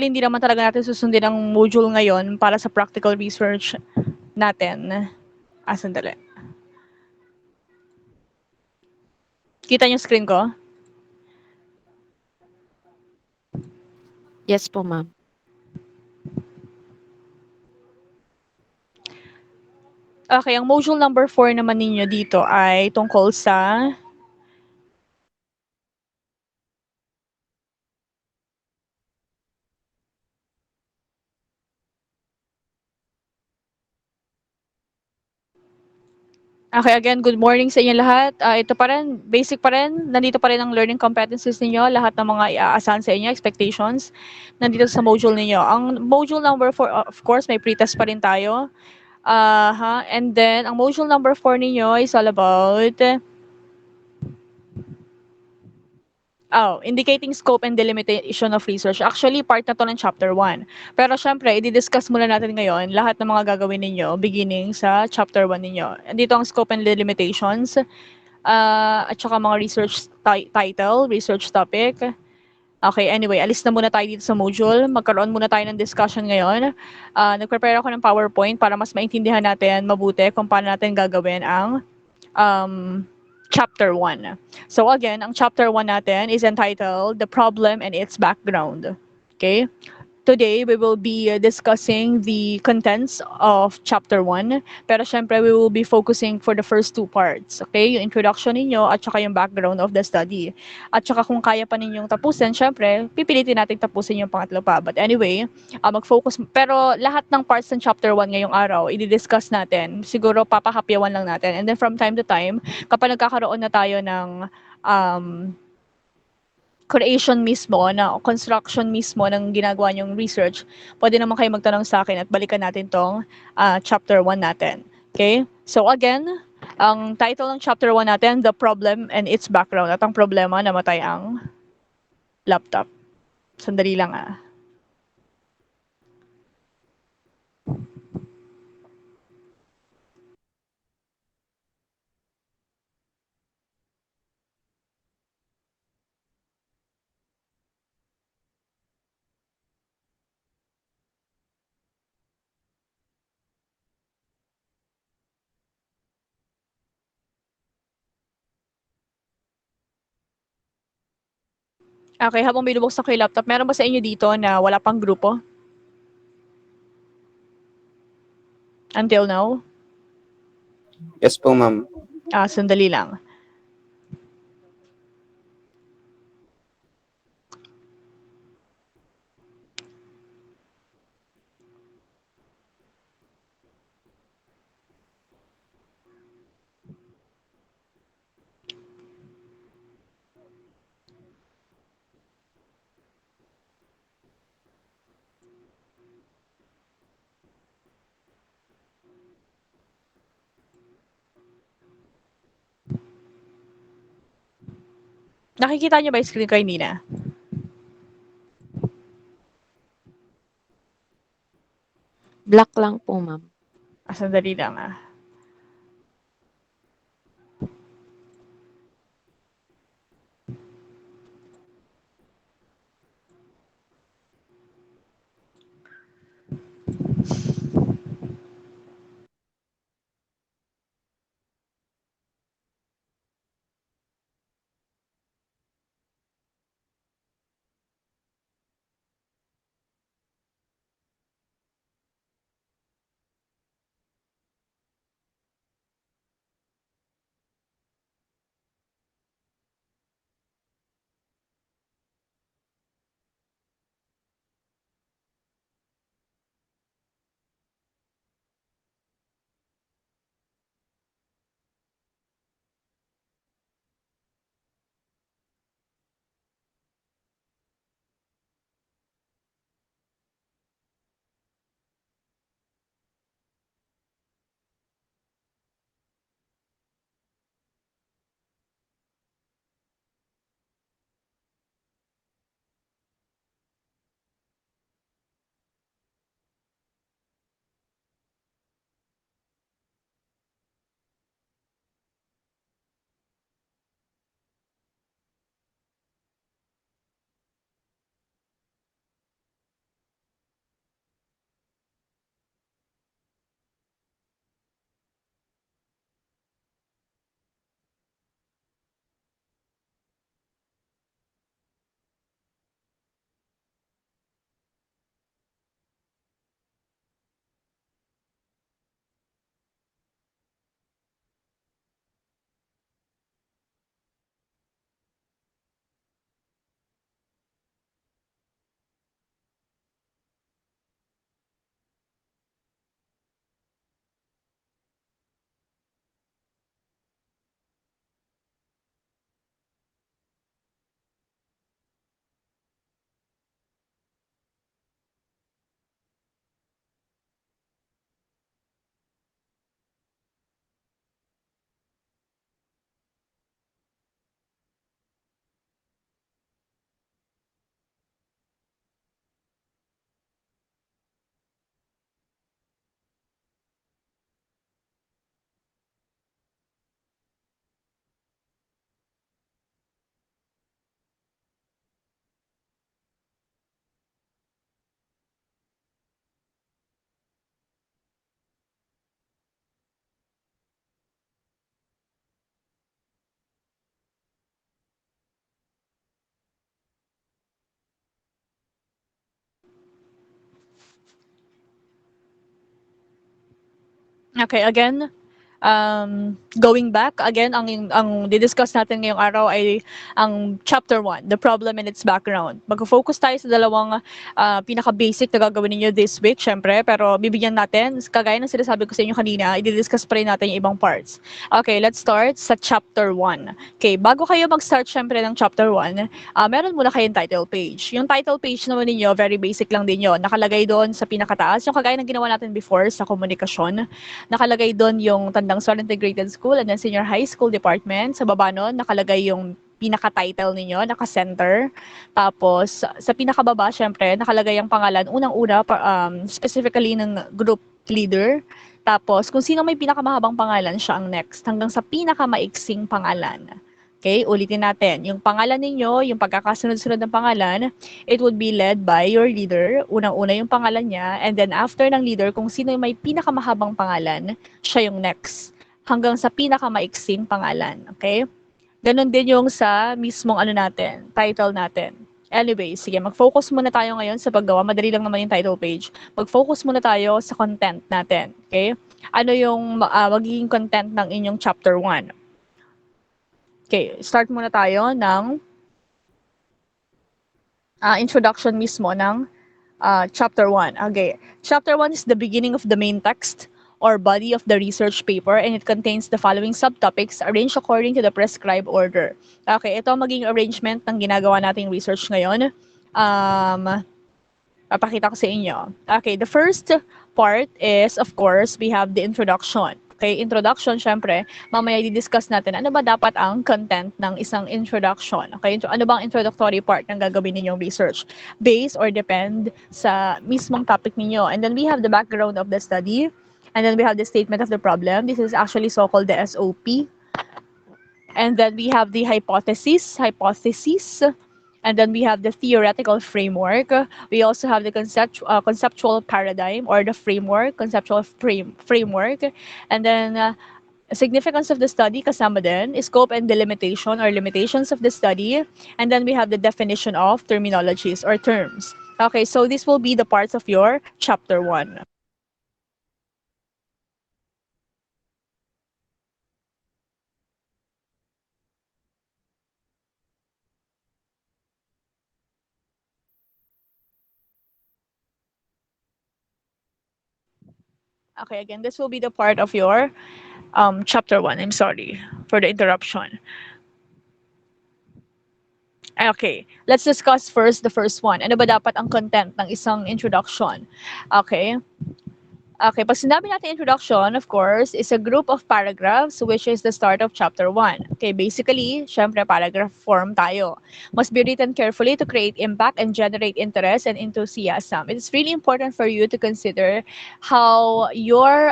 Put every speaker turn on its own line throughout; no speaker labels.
hindi naman talaga natin susundin ang module ngayon para sa practical research natin. Sandali. Kita niyo screen ko?
Yes po, ma'am.
Okay, ang module number 4 naman ninyo dito ay tungkol sa Okay, again, good morning sa inyo lahat. Ito pa rin, basic pa rin, nandito pa rin ang learning competencies ninyo, lahat ng mga iaasahan sa inyo, expectations, nandito sa module ninyo. Ang module number 4, of course, may pretest pa rin tayo. And then, ang module number 4 ninyo is all about indicating scope and delimitation of research. Actually, part na to ng chapter 1. Pero syempre, i-discuss muna natin ngayon lahat ng mga gagawin ninyo beginning sa chapter 1 ninyo. Dito ang scope and delimitations, at saka mga research title, research topic. Okay, anyway, alis na muna tayo dito sa module. Magkaroon muna tayo ng discussion ngayon. Nag-prepare ako ng PowerPoint para mas maintindihan natin mabuti kung paano natin gagawin ang um, chapter 1. So again, ang chapter 1 natin is entitled The Problem and Its Background. Okay? Today, we will be discussing the contents of chapter 1. Pero syempre, we will be focusing for the first two parts. Okay? Yung introduction ninyo at saka yung background of the study. At saka kung kaya pa ninyong tapusin, syempre, pipilitin natin tapusin yung pangatlo pa. But anyway, mag-focus. Pero lahat ng parts ng chapter 1 ngayong araw, i-discuss natin. Siguro papahapyawan lang natin. And then from time to time, kapag nagkakaroon na tayo ng creation mismo, na construction mismo ng ginagawa niyong research, pwede naman kayo magtanong sa akin at balikan natin tong chapter 1 natin. Okay? So again, ang title ng chapter 1 natin, The Problem and Its Background. At ang problema, namatay ang laptop. Sandali lang . Okay, habang binubuksan ko yung laptop, meron ba sa inyo dito na wala pang grupo? Until now?
Yes po, ma'am.
Sandali lang. Nakikita niyo ba yung screen ko, hindi na?
Black lang po, ma'am.
Sandali lang . Okay, again, going back, again, ang didiscuss natin ngayong araw ay ang chapter 1, the problem and its background. Mag-focus tayo sa dalawang pinaka-basic na gagawin ninyo this week, syempre, pero bibigyan natin, kagaya ng sinasabi ko sa inyo kanina, i-discuss pa rin natin yung ibang parts. Okay, let's start sa chapter 1. Okay, bago kayo mag-start syempre ng chapter 1, meron muna kayong title page. Yung title page naman ninyo, very basic lang din yun. Nakalagay doon sa pinakataas, yung kagaya ng ginawa natin before sa komunikasyon. Nakalagay doon yung Tandang Sol Integrated School and then Senior High School Department. Sa baba noon, nakalagay yung pinaka-title ninyo, naka-center. Tapos, sa pinakababa, syempre, nakalagay ang pangalan, unang-una, specifically ng group leader. Tapos, kung sino may pinakamahabang pangalan, siya ang next, hanggang sa pinakamaiksing pangalan. Okay, ulitin natin. Yung pangalan ninyo, yung pagkakasunod-sunod ng pangalan, it would be led by your leader. Unang-una yung pangalan niya, and then after ng leader, kung sino yung may pinakamahabang pangalan, siya yung next. Hanggang sa pinakamaiksing pangalan. Okay? Ganon din yung sa mismong natin, title natin. Anyway, sige, mag-focus muna tayo ngayon sa paggawa. Madali lang naman yung title page. Mag-focus muna tayo sa content natin. Okay? Ano yung magiging content ng inyong chapter 1? Okay, start muna tayo ng introduction mismo ng chapter 1. Okay, chapter 1 is the beginning of the main text or body of the research paper and it contains the following subtopics arranged according to the prescribed order. Okay, ito ang maging arrangement ng ginagawa nating research ngayon. Papakita ko sa inyo. Okay, the first part is, of course, we have the introduction. Okay, introduction, syempre, mamaya i-discuss natin ano ba dapat ang content ng isang introduction. Okay, ano bang introductory part ng gagawin ninyong research? Based or depend sa mismong topic ninyo. And then we have the background of the study. And then we have the statement of the problem. This is actually so-called the SOP. And then we have the hypothesis. And then we have the theoretical framework. We also have the conceptual paradigm or the conceptual framework. And then significance of the study, kasama din, scope and delimitation or limitations of the study. And then we have the definition of terminologies or terms. Okay, so this will be the parts of your chapter 1. Okay, again, this will be the part of your chapter 1. I'm sorry for the interruption. Okay, let's discuss first the first one. Ano ba dapat ang content ng isang introduction? Okay. Okay, pag sinabi natin introduction, of course, is a group of paragraphs which is the start of chapter 1. Okay, basically, syempre, paragraph form tayo. Must be written carefully to create impact and generate interest and enthusiasm. It's really important for you to consider how your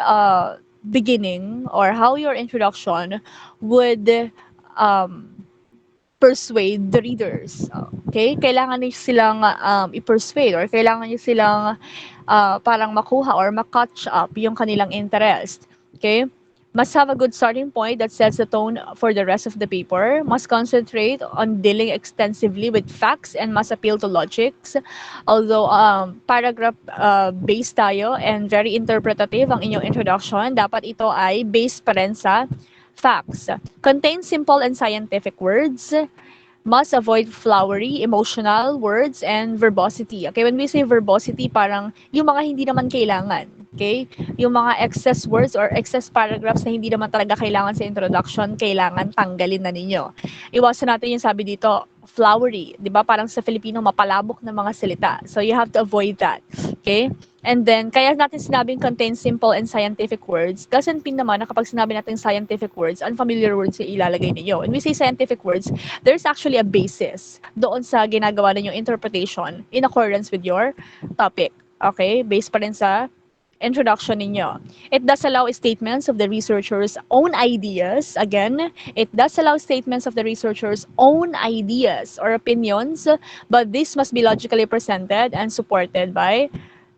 beginning or how your introduction would persuade the readers. Okay? Kailangan niyo silang i-persuade or kailangan niyo silang parang makuha or ma-catch up yung kanilang interest. Okay? Must have a good starting point that sets the tone for the rest of the paper. Must concentrate on dealing extensively with facts and must appeal to logics. Although paragraph-based tayo and very interpretative ang inyong introduction, dapat ito ay based pa rin sa facts. Contain simple and scientific words. Must avoid flowery, emotional words, and verbosity. Okay, when we say verbosity, parang yung mga hindi naman kailangan. Okay? Yung mga excess words or excess paragraphs na hindi naman talaga kailangan sa introduction, kailangan tanggalin na ninyo. Iwasan natin yung sabi dito, flowery. Di ba? Parang sa Filipino, mapalabok na mga salita. So you have to avoid that. Okay? And then, kaya natin sinabing contain simple and scientific words, doesn't mean naman na kapag sinabi natin scientific words, unfamiliar words yung ilalagay ninyo. When we say scientific words, there's actually a basis doon sa ginagawa ninyong interpretation in accordance with your topic. Okay? Based pa rin sa introduction ninyo. It does allow statements of the researcher's own ideas. Again, it does allow statements of the researcher's own ideas or opinions, but this must be logically presented and supported by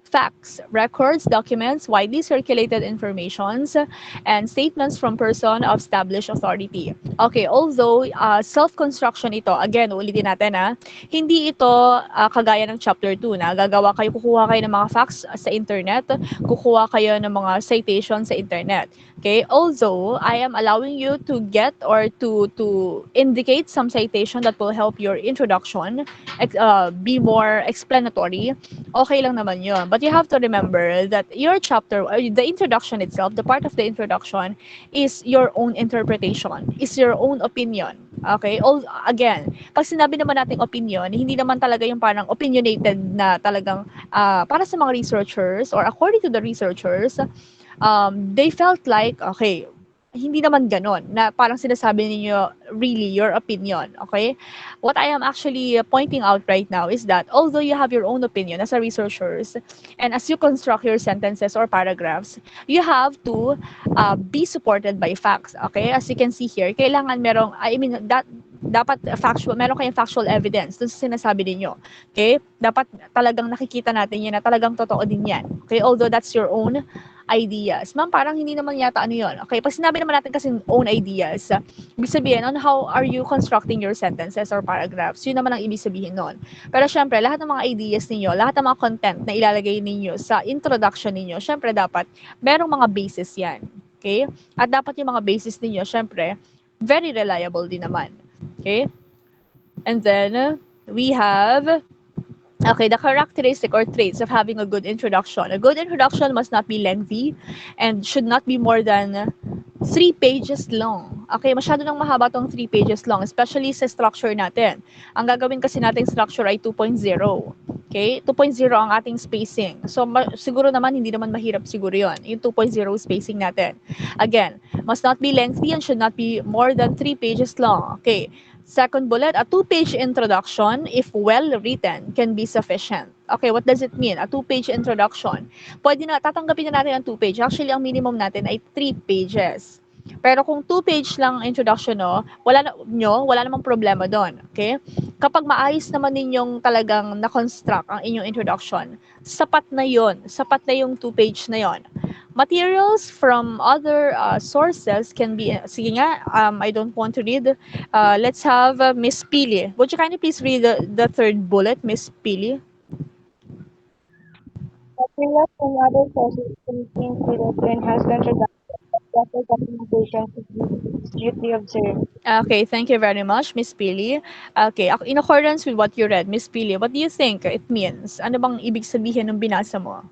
facts, records, documents, widely circulated informations, and statements from person of established authority. Okay, although self-construction ito, again, ulitin natin hindi ito kagaya ng chapter 2 na gagawa kayo, kukuha kayo ng mga facts sa internet, kukuha kayo ng mga citations sa internet. Okay, although I am allowing you to get or to indicate some citation that will help your introduction be more explanatory, okay lang naman yun. But you have to remember that your chapter, the introduction itself, the part of the introduction is your own interpretation, is your own opinion. Okay? Again, pag sinabi naman natin opinion, hindi naman talaga yung parang opinionated na talagang para sa mga researchers or according to the researchers, they felt like, okay, hindi naman ganon, na parang sinasabi ninyo really your opinion, okay? What I am actually pointing out right now is that although you have your own opinion as a researchers, and as you construct your sentences or paragraphs, you have to be supported by facts, okay? As you can see here, kailangan merong, I mean, that dapat factual, meron kayong factual evidence dun sa sinasabi ninyo. Okay? Dapat talagang nakikita natin yan na talagang totoo din yan. Okay? Although that's your own ideas. Ma'am, parang hindi naman yata ano yun. Okay, pag sinabi naman natin kasi own ideas, ibig sabihin on how are you constructing your sentences or paragraphs, yun naman ang ibig sabihin nun. Pero syempre, lahat ng mga ideas ninyo, lahat ng mga content na ilalagay ninyo sa introduction ninyo, syempre dapat merong mga basis yan. Okay? At dapat yung mga basis ninyo, syempre, very reliable din naman. Okay? And then, we have okay, the characteristic or traits of having a good introduction. A good introduction must not be lengthy and should not be more than 3 pages long. Okay, masyado nang mahaba tong 3 pages long, especially sa structure natin. Ang gagawin kasi nating structure ay 2.0. Okay, 2.0 ang ating spacing. So, siguro naman, hindi naman mahirap siguro yon yung 2.0 spacing natin. Again, must not be lengthy and should not be more than 3 pages long. Okay, second bullet, a 2-page introduction, if well written, can be sufficient. Okay, what does it mean? A 2-page introduction. Pwede na, tatanggapin na natin ang 2-page. Actually, ang minimum natin ay 3 pages. Pero kung 2-page lang ang introduction wala namang problema doon. Okay? Kapag maayos naman ninyong talagang na-construct ang inyong introduction, sapat na yon. Sapat na yung 2-page na yon. Materials from other sources can be, sige nga, I don't want to read. Let's have Miss Pili. Would you kindly please read the third bullet, Miss Pili?
Materials from other sources can be included to enhance the introduction, but proper documentation should be strictly observed.
Okay, thank you very much, Miss Pili. Okay, in accordance with what you read, Miss Pili, what do you think it means? Ano bang ibig sabihin ng binasa mo?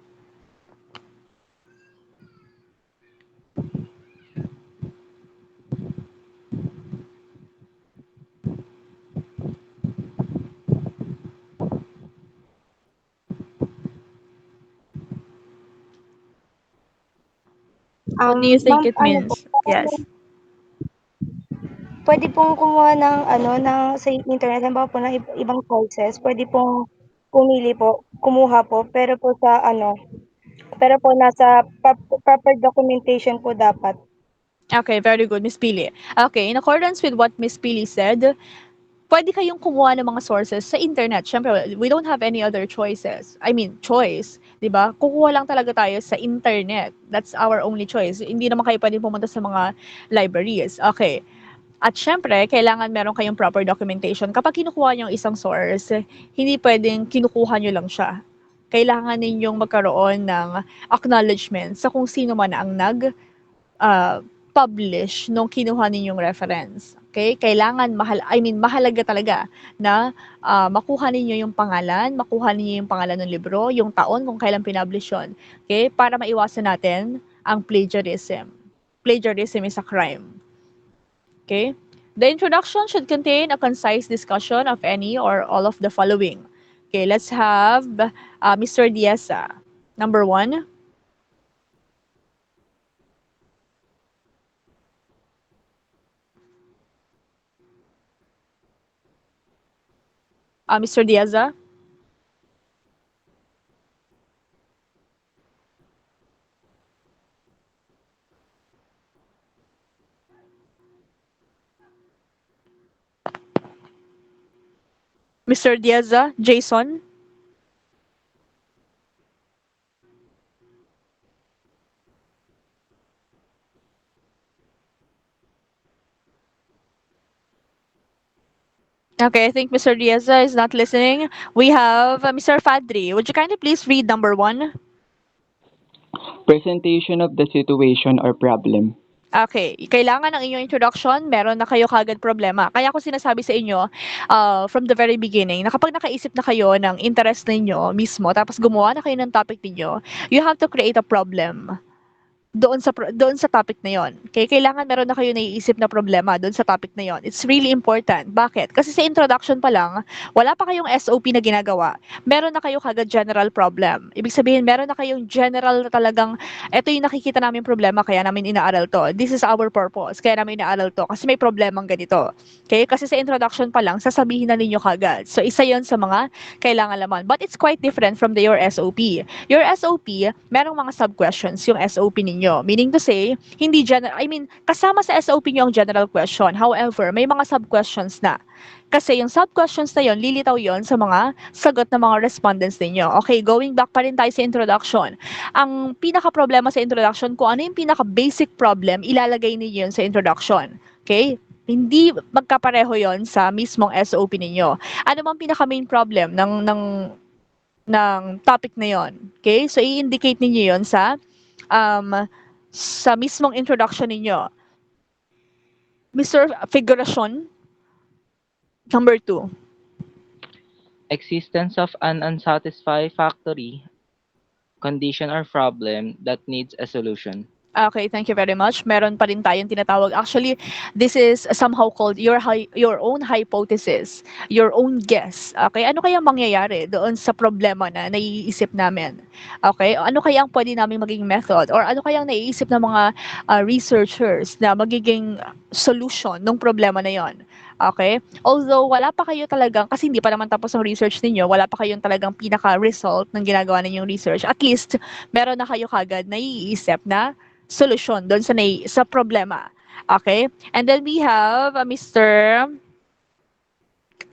What do you think
Ma'am,
it means? Yes.
pwede pong kumuha ng sa internet, halimbawa po ng ibang sources, pwede pong pumili po, kumuha po, pero po nasa proper documentation po dapat.
Okay, very good, Miss Pili. Okay, in accordance with what Miss Pili said, pwede kayong kumuha ng mga sources sa internet. Siyempre, we don't have any other choices. I mean, choice. 'Di ba? Kukuha lang talaga tayo sa internet. That's our only choice. Hindi naman kayo pwedeng pumunta sa mga libraries. Okay. At syempre, kailangan meron kayong proper documentation. Kapag kinukuha niyo ang isang source, hindi pwedeng kinukuha niyo lang siya. Kailangan ninyong magkaroon ng acknowledgement sa kung sino man ang uh, publish nung kinuha ninyong reference. Okay? Kailangan mahalaga talaga na makuha ninyo yung pangalan, makuha ninyo yung pangalan ng libro, yung taon kung kailan pinublish yun. Okay? Para maiwasan natin ang plagiarism. Plagiarism is a crime. Okay? The introduction should contain a concise discussion of any or all of the following. Okay, let's have Mr. Dieza. Number 1. Mr. Dieza? Mr. Dieza? Jason? Okay, I think Mr. Diaz is not listening. We have Mr. Fadri. Would you kindly please read number 1?
Presentation of the situation or problem.
Okay, kailangan ng inyong introduction, meron na kayo kagad problema. Kaya ako sinasabi sa inyo from the very beginning na kapag nakaisip na kayo ng interest ninyo mismo, tapos gumawa na kayo ng topic ninyo, you have to create a problem doon sa topic na yon. Okay, kailangan meron na kayo naiisip na problema doon sa topic na yon. It's really important. Bakit? Kasi sa introduction pa lang, wala pa kayong SOP na ginagawa. Meron na kayo kagad general problem. Ibig sabihin, meron na kayong general na talagang, eto yung nakikita namin problema, kaya namin inaaral to. This is our purpose, kaya namin inaaral to. Kasi may problemang ganito. Okay? Kasi sa introduction pa lang, sasabihin na ninyo kagad. So, isa yon sa mga kailangan laman. But it's quite different from your SOP. Your SOP, merong mga sub-questions yung SOP ninyo. Meaning to say, kasama sa SOP nyo ang general question. However, may mga sub-questions na. Kasi yung sub-questions na yon, lilitaw yon sa mga sagot ng mga respondents ninyo. Okay, going back pa rin tayo sa introduction. Ang pinaka-problema sa introduction, kung ano yung pinaka-basic problem, ilalagay niyo yun sa introduction. Okay? Hindi magkapareho yon sa mismong SOP ninyo. Ano bang pinaka-main problem ng topic na yon? Okay? So, i-indicate niyo yon sa mismong introduction ninyo. Mr. Figuration, number 2.
Existence of an unsatisfactory condition or problem that needs a solution.
Okay, thank you very much. Meron pa rin tayong tinatawag. Actually, this is somehow called your own hypothesis, your own guess. Okay, ano kaya mangyayari doon sa problema na naiisip namin? Okay, ano kaya ang pwede namin maging method or ano kaya ang naiisip ng mga researchers na magiging solution ng problema na yon? Okay? Although wala pa kayo talagang, kasi hindi pa naman tapos ang research ninyo, wala pa kayong talagang pinaka-result ng ginagawa ninyong research. At least, meron na kayo kagad naiisip na solusyon doon sa problema. Okay? And then we have Mr.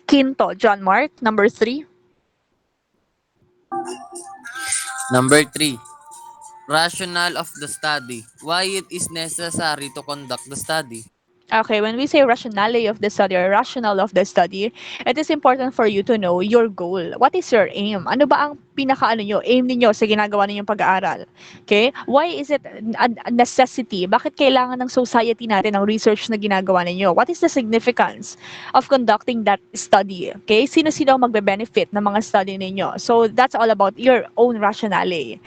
Quinto, John Mark, number 3.
Number 3. Rationale of the study. Why it is necessary to conduct the study.
Okay, when we say rationale of the study or rationale of the study, it is important for you to know your goal. What is your aim? Ano ba ang aim ninyo sa ginagawa ninyong pag-aaral? Okay? Why is it a necessity? Bakit kailangan ng society natin ang research na ginagawa ninyo? What is the significance of conducting that study? Okay? Sino-sino ang magbe-benefit ng mga study ninyo? So, that's all about your own rationale.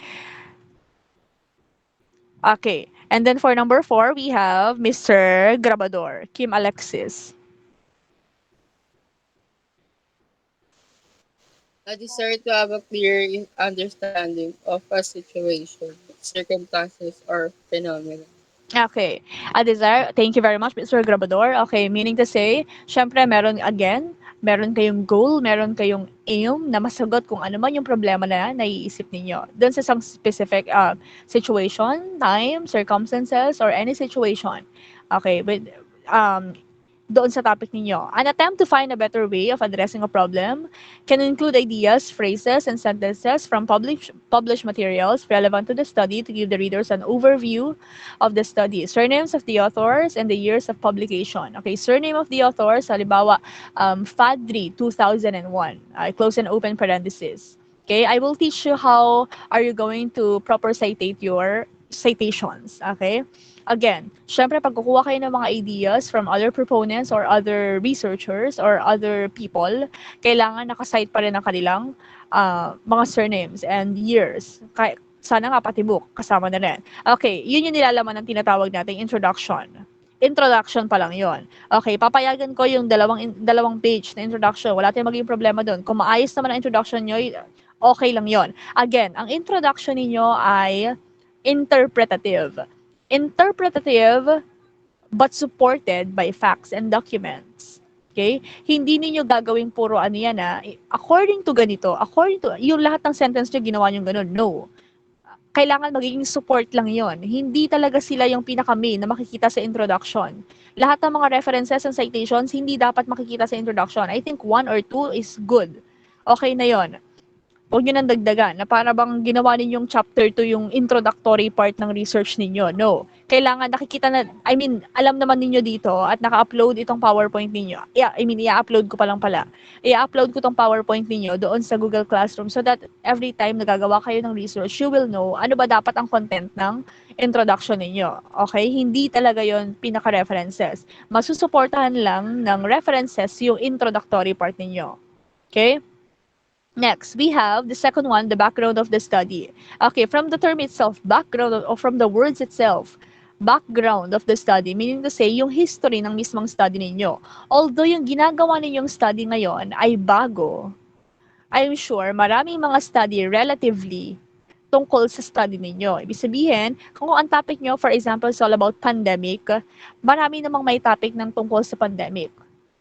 Okay. And then for number 4, we have Mr. Grabador, Kim Alexis.
A desire to have a clear understanding of a situation, circumstances, or phenomenon.
Okay. A desire, thank you very much, Mr. Grabador. Okay, meaning to say, syempre meron kayong goal, meron kayong aim na masagot kung ano man yung problema na naiisip ninyo. Doon sa some specific situation, time, circumstances, or any situation. Okay, but doon sa topic ninyo. An attempt to find a better way of addressing a problem can include ideas, phrases, and sentences from published materials relevant to the study to give the readers an overview of the study. Surnames of the authors and the years of publication. Okay, surname of the authors, halimbawa, Fadri, 2001. I close and open parenthesis. Okay, I will teach you how are you going to proper citate your citations. Okay? Again, syempre pag kukuha kayo ng mga ideas from other proponents or other researchers or other people, kailangan nakasite pa rin ang kanilang mga surnames and years. Sana nga pati book, kasama na rin. Okay, yun yung nilalaman ng tinatawag nating introduction. Introduction pa lang yon. Okay, papayagan ko yung dalawang page na introduction. Wala tayong maging problema doon. Kung maayos naman ang introduction nyo, okay lang yon. Again, ang introduction niyo ay interpretative. Interpretative but supported by facts and documents. Okay? Hindi ninyo gagawing puro ano yan according to ganito, according to, yung lahat ng sentence nyo ginawa nyo ganun. No. Kailangan magiging support lang yon. Hindi talaga sila yung pinaka-main na makikita sa introduction. Lahat ng mga references and citations, hindi dapat makikita sa introduction. I think 1 or 2 is good. Okay na yon. Huwag nyo nang dagdagan na para bang ginawa ninyong chapter 2 yung introductory part ng research ninyo. No. Kailangan nakikita na, alam naman ninyo dito at naka-upload itong PowerPoint ninyo. I-upload ko pa lang pala. I-upload ko tong PowerPoint ninyo doon sa Google Classroom so that every time nagagawa kayo ng research, you will know ano ba dapat ang content ng introduction ninyo. Okay? Hindi talaga yon pinaka-references. Masusuportahan lang ng references yung introductory part ninyo. Okay? Next, we have the second one, the background of the study. Okay, from the term itself, background, or from the words itself, background of the study, meaning to say, yung history ng mismong study ninyo. Although yung ginagawa ninyong study ngayon ay bago, I'm sure maraming mga study relatively tungkol sa study ninyo. Ibig sabihin, kung ang topic nyo, for example, is all about pandemic, marami namang may topic ng tungkol sa pandemic.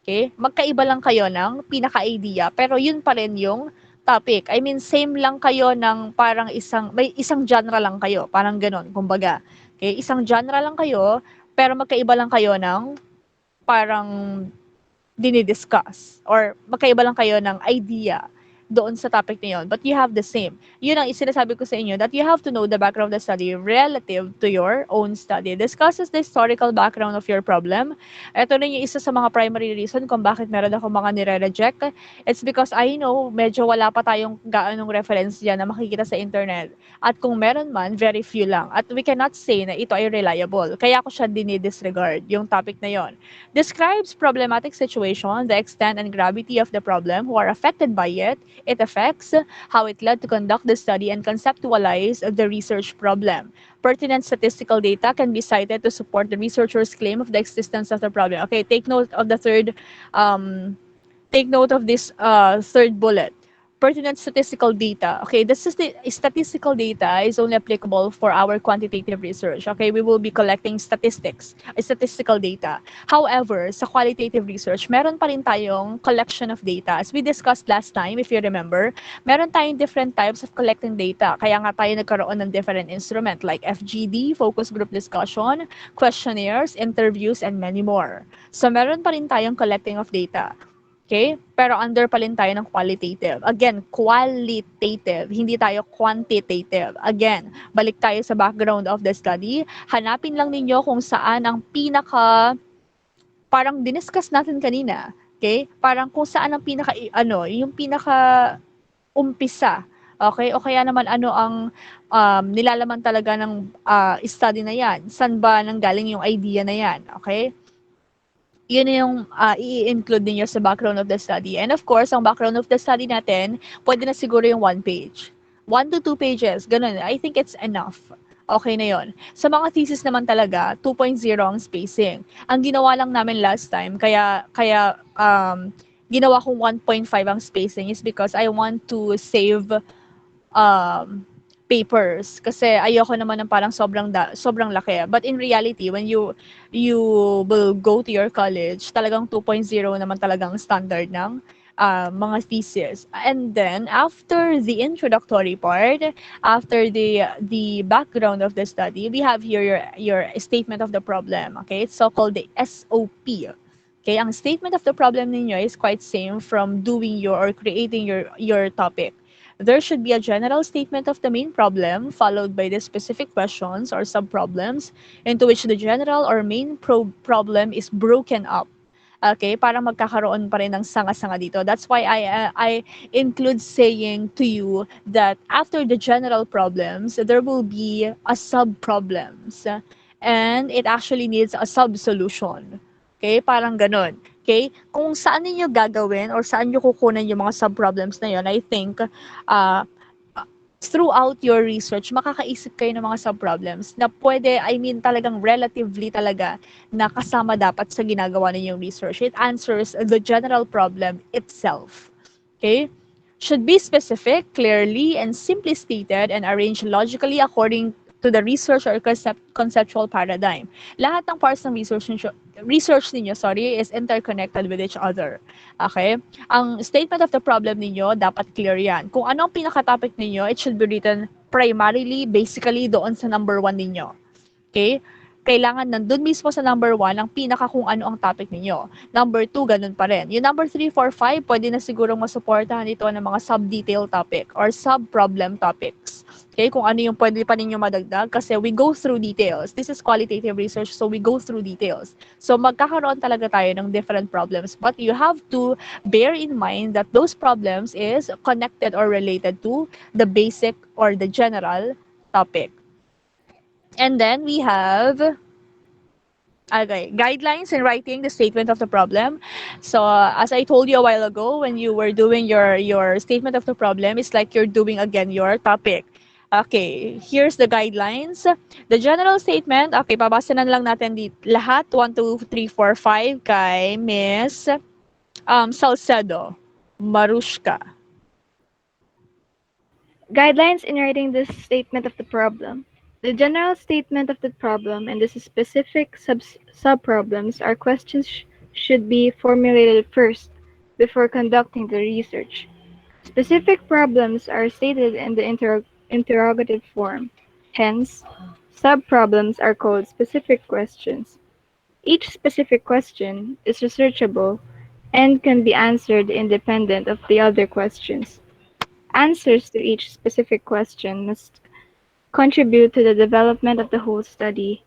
Okay? Magkaiba lang kayo ng pinaka-idea, pero yun pa rin yung topic. Same lang kayo ng parang may isang genre lang kayo. Parang ganon, kumbaga. Okay? Isang genre lang kayo, pero magkaiba lang kayo ng parang dinidiscuss. Or magkaiba lang kayo ng idea doon sa topic na yun. But you have the same. Yun ang sinasabi ko sa inyo, that you have to know the background of the study relative to your own study. Discusses the historical background of your problem. Ito na yung isa sa mga primary reason kung bakit meron ako mga nire-reject. It's because I know medyo wala pa tayong gaanong reference dyan na makikita sa internet. At kung meron man, very few lang. At we cannot say na ito ay reliable. Kaya ako siya dinidisregard, yung topic na yon. Describes problematic situation, the extent and gravity of the problem, who are affected by it, it affects, how it led to conduct the study, and conceptualize the research problem. Pertinent statistical data can be cited to support the researcher's claim of the existence of the problem. Okay, take note of the take note of this third bullet. Pertinent statistical data. Okay, statistical data is only applicable for our quantitative research. Okay, we will be collecting statistical data. However, sa qualitative research, meron pa rin tayong collection of data. As we discussed last time, if you remember, meron tayong different types of collecting data. Kaya nga tayo nagkaroon ng different instrument like FGD, focus group discussion, questionnaires, interviews, and many more. So, meron pa rin tayong collecting of data. Okay? Pero under pa rin tayo ng qualitative. Again, qualitative. Hindi tayo quantitative. Again, balik tayo sa background of the study. Hanapin lang ninyo kung saan ang parang diniscuss natin kanina. Okay? Parang kung saan ang yung umpisa. Okay? O kaya naman ano ang nilalaman talaga ng study na yan. Saan ba nanggaling yung idea na yan? Okay? Yun yung i-include niyo sa background of the study. And of course, ang background of the study natin, pwede na siguro yung 1 page. 1 to 2 pages, ganun. I think it's enough. Okay na yon. Sa mga thesis naman talaga, 2.0 ang spacing. Ang ginawa lang namin last time, kaya ginawa kong 1.5 ang spacing is because I want to save papers kasi ayoko naman ng parang sobrang laki. But in reality, when you will go to your college, talagang 2.0 naman talagang standard ng mga thesis. And then after the introductory part, after the background of the study, we have here your statement of the problem. Okay, it's so-called the SOP. Okay, ang statement of the problem ninyo is quite same from doing or creating your topic. There should be a general statement of the main problem, followed by the specific questions or sub-problems into which the general or main problem is broken up. Okay, para magkakaroon pa rin ng sanga-sanga dito. That's why I include saying to you that after the general problems, there will be a sub-problems. And it actually needs a sub-solution. Okay, parang ganun. Okay? Kung saan niyo gagawin or saan niyo kukunin yung mga sub-problems na yun, I think throughout your research, makakaisip kayo ng mga sub-problems na pwede, talagang relatively talaga na kasama dapat sa ginagawa ninyong research. It answers the general problem itself. Okay? Should be specific, clearly, and simply stated and arranged logically according to the research or conceptual paradigm. Lahat ng parts ng research ninyo, is interconnected with each other. Okay? Ang statement of the problem ninyo, dapat clear yan. Kung anong pinaka-topic ninyo, it should be written primarily, basically, doon sa number 1 ninyo. Okay? kailangan nandun mismo sa number 1 ang pinaka kung ano ang topic ninyo. Number 2, ganun pa rin. Yung number 3, 4, 5, pwede na sigurong masuportahan ito ng mga sub-detail topic or sub-problem topics. Okay, kung ano yung pwede pa ninyo madagdag kasi we go through details. This is qualitative research, so we go through details. So magkakaroon talaga tayo ng different problems, but you have to bear in mind that those problems is connected or related to the basic or the general topic. And then we have guidelines in writing the statement of the problem. So as I told you a while ago, when you were doing your statement of the problem, it's like you're doing again your topic. Okay, here's the guidelines. The general statement, okay, babasa na lang natin lahat, 1, 2, 3, 4, 5 kay Miss Salcedo Marushka.
Guidelines in writing this statement of the problem. The general statement of the problem and the specific sub-problems are questions should be formulated first before conducting the research. Specific problems are stated in the interrogative form. Hence, sub-problems are called specific questions. Each specific question is researchable and can be answered independent of the other questions. Answers to each specific question must contribute to the development of the whole study.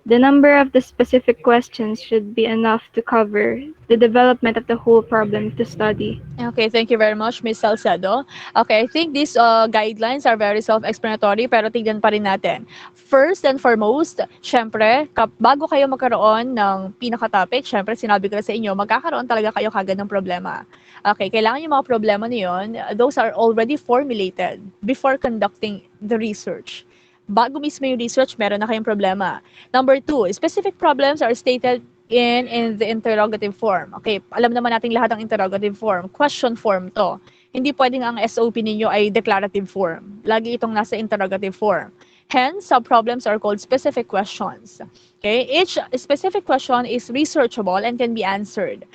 The number of the specific questions should be enough to cover the development of the whole problem to study.
Okay, thank you very much, Ms. Salcedo. Okay, I think these guidelines are very self-explanatory, pero tignan pa rin natin. First and foremost, syempre, bago kayo magkaroon ng pinaka-topic, syempre, sinabi ko na sa inyo, magkakaroon talaga kayo kagad ng problema. Okay, kailangan yung mga problema niyon, those are already formulated before conducting the research. Bago mismo yung research, meron na kayong problema. Number 2, specific problems are stated in the interrogative form. Okay, alam naman natin lahat ng interrogative form. Question form to. Hindi pwedeng ang SOP ninyo ay declarative form. Lagi itong nasa interrogative form. Hence, sub-problems are called specific questions. Okay, each specific question is researchable and can be answered.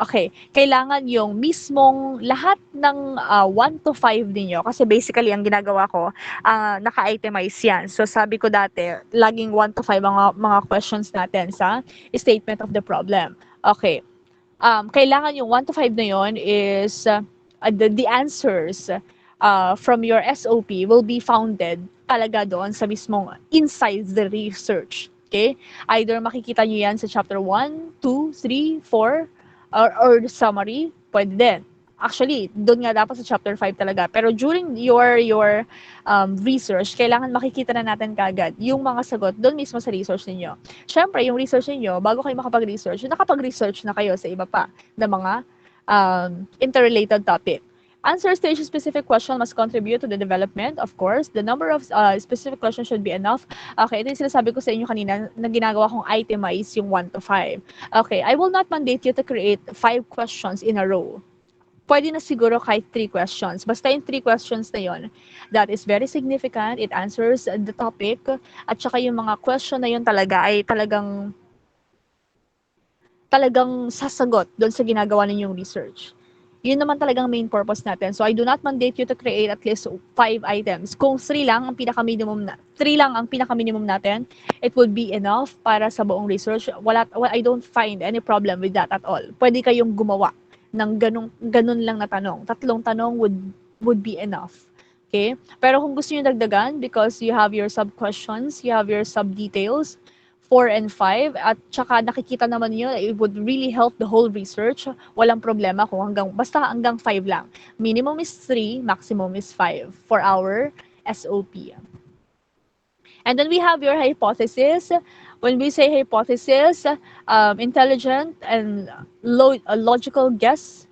Okay, kailangan yung mismong lahat ng 1 to 5 ninyo, kasi basically ang ginagawa ko, naka-itemize yan. So sabi ko dati, laging 1 to 5 mga questions natin sa statement of the problem. Okay, kailangan yung 1 to 5 na yon is the answers from your SOP will be founded talaga doon sa mismong inside the research. Okay? Either makikita nyo yan sa chapter 1, 2, 3, 4, or the summary, pwede din. Actually, doon nga dapat sa chapter 5 talaga. Pero during your research, kailangan makikita na natin kagad yung mga sagot doon mismo sa research ninyo. Siyempre, yung research ninyo, bago kayo makapag-research, nakapag-research na kayo sa iba pa na mga interrelated topic. Answers to each specific question must contribute to the development, of course. The number of specific questions should be enough. Okay, ito yung sinasabi ko sa inyo kanina na ginagawa kong itemize yung 1 to 5. Okay, I will not mandate you to create 5 questions in a row. Pwede na siguro kahit 3 questions. Basta yung 3 questions na yon, that is very significant. It answers the topic. At saka yung mga question na yun talaga ay talagang sasagot doon sa ginagawa ninyong research. Yun naman talagang main purpose natin. So I do not mandate you to create at least 5 items. Kung 3 lang ang pinaka-minimum natin, it would be enough para sa buong research. I don't find any problem with that at all. Pwede kayong gumawa ng ganun lang na tanong. 3 tanong would be enough. Okay? Pero kung gusto niyo dagdagan, because you have your sub-questions, you have your sub-details, 4 and 5, at saka nakikita naman niyo, it would really help the whole research. Walang problema kung basta hanggang 5 lang. Minimum is 3, maximum is 5 for our SOP. And then we have your hypothesis. When we say hypothesis, intelligent and logical guess,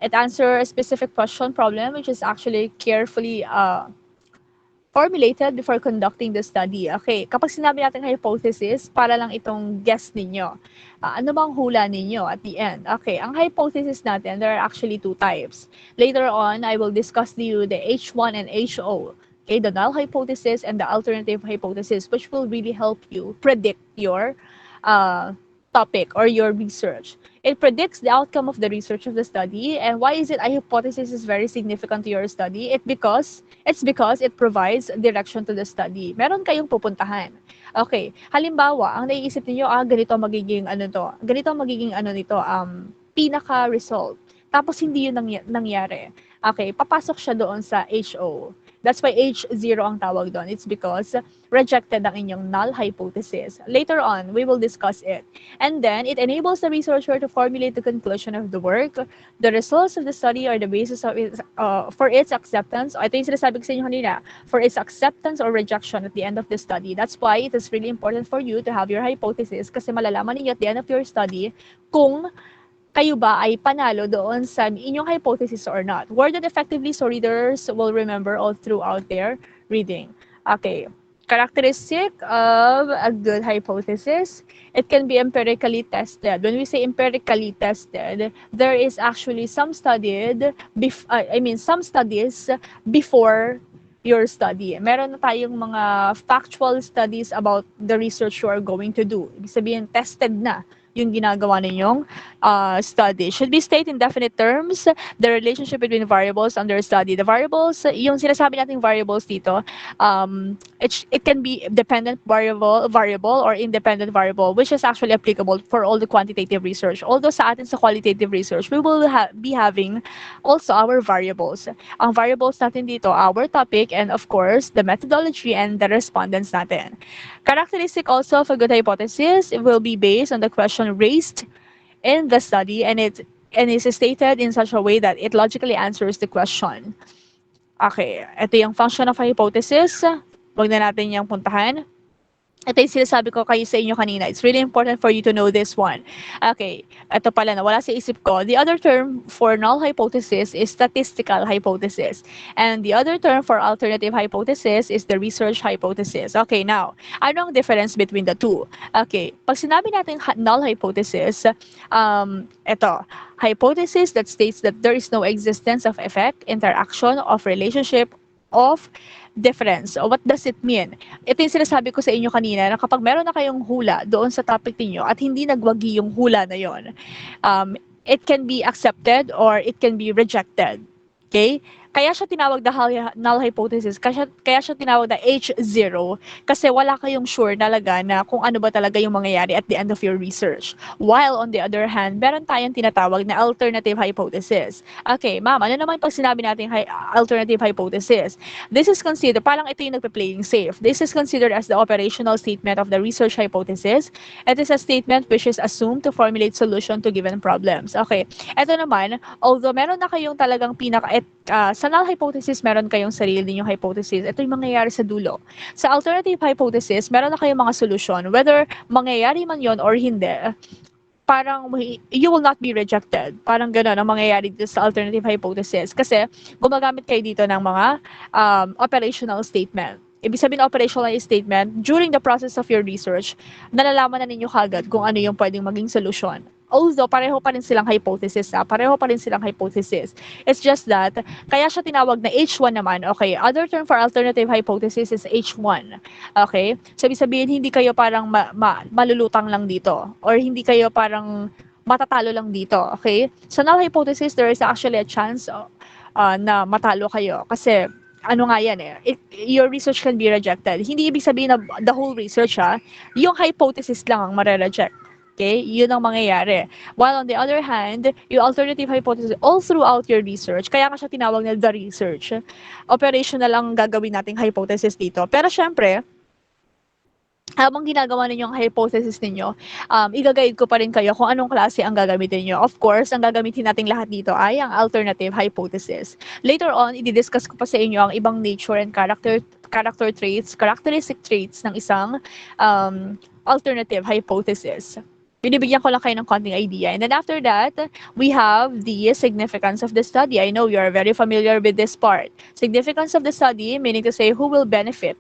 it answers a specific question problem, which is actually carefully formulated before conducting the study. Okay, kapag sinabi natin hypothesis, para lang itong guess ninyo. Ano bang hula ninyo at the end? Okay, ang hypothesis natin, there are actually 2 types. Later on, I will discuss to you the H1 and HO. Okay, the null hypothesis and the alternative hypothesis, which will really help you predict your topic or your research. It predicts the outcome of the research of the study. And why is it a hypothesis is very significant to your study? It's because it provides direction to the study. Meron kayong pupuntahan. Okay, halimbawa, ang naiisip niyo ganito magiging ano to. Ganito magiging ano nito, pinaka result. Tapos hindi 'yun nangyari. Okay, papasok siya doon sa HO. That's why H0 ang tawag doon. It's because rejected ang inyong null hypothesis. Later on, we will discuss it. And then, it enables the researcher to formulate the conclusion of the work. The results of the study are the basis of for its acceptance. Ito yung sinasabi ko sa inyo kanina. For its acceptance or rejection at the end of the study. That's why it is really important for you to have your hypothesis kasi malalaman ninyo at the end of your study kung kayo ba ay panalo doon sa inyong hypothesis or not. Worded effectively so readers will remember all throughout their reading. Okay. Characteristic of a good hypothesis. It can be empirically tested. When we say empirically tested, there is actually some studies before your study. Meron na tayong mga factual studies about the research you are going to do. Ibig sabihin, tested na yung ginagawa ninyong study. Should be stated in definite terms the relationship between variables under study. The variables, yung sinasabi nating variables dito, it can be dependent variable or independent variable, which is actually applicable for all the quantitative research. Although sa atin sa qualitative research, we will be having also our variables. Ang variables natin dito, our topic, and of course, the methodology and the respondents natin. Characteristic also of a good hypothesis, it will be based on the question raised in the study and is stated in such a way that it logically answers the question. Okay, ito yung function of hypothesis. Wag na natin yung puntahan. Ito yung sinasabi ko kayo sa inyo kanina. It's really important for you to know this one. Okay, ito pala na wala sa isip ko. The other term for null hypothesis is statistical hypothesis. And the other term for alternative hypothesis is the research hypothesis. Okay, now, ano ang difference between the two? Okay, pag sinabi natin null hypothesis, ito, hypothesis that states that there is no existence of effect, interaction, of relationship, of difference. So what does it mean? Ito yung sinasabi ko sa inyo kanina na kapag meron na kayong hula doon sa topic niyo at hindi nagwagi yung hula na yon, it can be accepted or it can be rejected. Okay? Kaya siya tinawag na null hypothesis, kaya siya tinawag na H0 kasi wala kayong sure talaga na kung ano ba talaga yung mangyayari at the end of your research. While on the other hand, meron tayong tinatawag na alternative hypothesis. Okay, ma'am, ano naman pag sinabi natin alternative hypothesis? This is considered, parang ito yung nagpe-playing safe. This is considered as the operational statement of the research hypothesis. It is a statement which is assumed to formulate solution to given problems. Okay, ito naman, although meron na kayong talagang sa null hypothesis, meron kayong sarili ninyong hypothesis. Ito yung mangyayari sa dulo. Sa alternative hypothesis, meron na kayong mga solution. Whether mangyayari man yon or hindi, parang you will not be rejected. Parang gano'n ang mangyayari dito sa alternative hypothesis. Kasi gumagamit kayo dito ng mga operational statement. Ibig sabihin operational statement, during the process of your research, nalalaman na ninyo kagad kung ano yung pwedeng maging solution. Although, pareho pa rin silang hypothesis. It's just that, kaya siya tinawag na H1 naman. Okay, other term for alternative hypothesis is H1. Okay? So, ibig sabihin, hindi kayo parang malulutang lang dito. Or hindi kayo parang matatalo lang dito. Okay? Sa null hypothesis, there is actually a chance na matalo kayo. Kasi, ano nga yan your research can be rejected. Hindi ibig sabihin na the whole research yung hypothesis lang ang mare-reject. Okay? Yun ang mangyayari. While on the other hand, yung alternative hypothesis all throughout your research, kaya nga siya tinawag na the research. Operational lang gagawin nating hypothesis dito. Pero syempre, habang ginagawa ninyo ang hypothesis ninyo, i-guide ko pa rin kayo kung anong klase ang gagamitin nyo. Of course, ang gagamitin nating lahat dito ay ang alternative hypothesis. Later on, i-discuss ko pa sa inyo ang ibang nature and characteristic traits ng isang alternative hypothesis. Binibigyan ko lang kayo ng konting idea. And then after that, we have the significance of the study. I know you are very familiar with this part. Significance of the study, meaning to say who will benefit.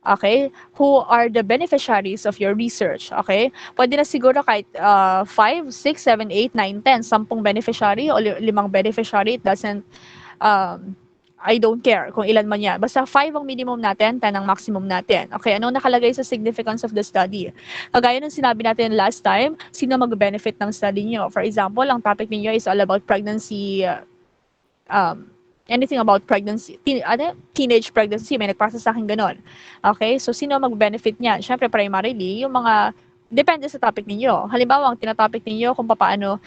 Okay? Who are the beneficiaries of your research? Okay? Pwede na siguro kahit 5, 6, 7, 8, 9, 10, 10 beneficiary o 5 beneficiary. It doesn't I don't care kung ilan man yan. Basta 5 ang minimum natin, 10 ang maximum natin. Okay, anong nakalagay sa significance of the study? Kagaya ng sinabi natin last time, sino mag-benefit ng study nyo? For example, ang topic niyo is all about pregnancy, anything about pregnancy, teenage pregnancy, may nagpasa sa akin ganon. Okay, so sino mag-benefit niyan? Siyempre, primarily, yung mga, depende sa topic ninyo. Halimbawa, ang tinatopic ninyo kung paano,